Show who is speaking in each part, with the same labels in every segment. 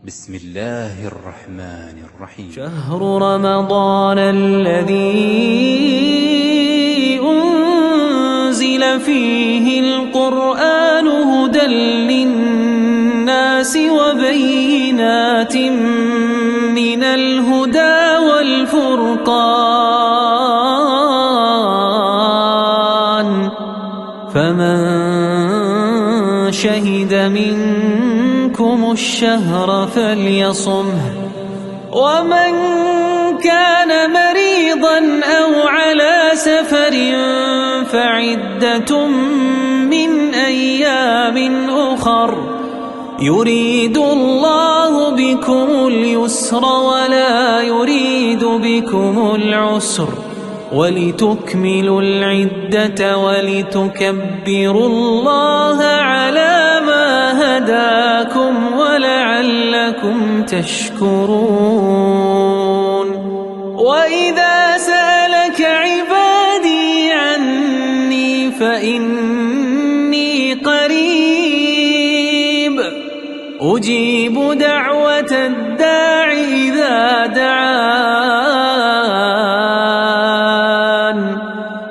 Speaker 1: بسم الله الرحمن الرحيم.
Speaker 2: شهر رمضان الذي أنزل فيه القرآن هدى للناس وبينات من الهدى والفرقان، فمن شهد منكم الشهر فليصمه، ومن كان مريضا أو على سفر فعدة من أيام أخر، يريد الله بكم اليسر ولا يريد بكم العسر، ولتكملوا العدة ولتكبروا الله على ما هداكم ولعلكم تشكرون. وإذا سألك عبادي عني فإني قريب أجيب دعوة الداع إذا دعان،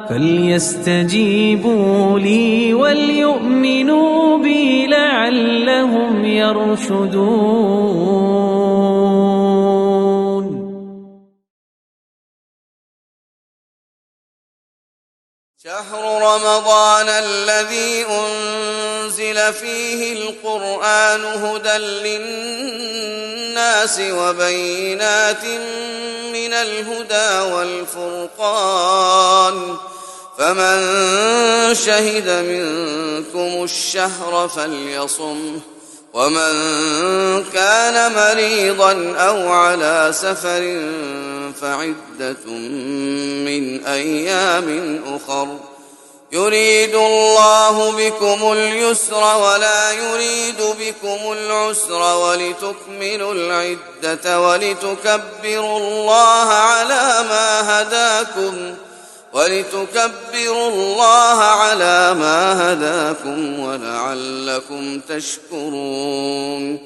Speaker 2: فليستجيبوا لي وليؤمنوا بي لعلهم يرشدون.
Speaker 3: شهر رمضان الذي أنزل فيه القرآن هدى للناس وبينات من الهدى والفرقان، فمن شهد منكم الشهر فليصمه، ومن كان مريضا أو على سفر فعدة من أيام أخر، يريد الله بكم اليسر ولا يريد بكم العسر، ولتكملوا العدة ولتكبروا الله على ما هداكم ولعلكم تشكرون.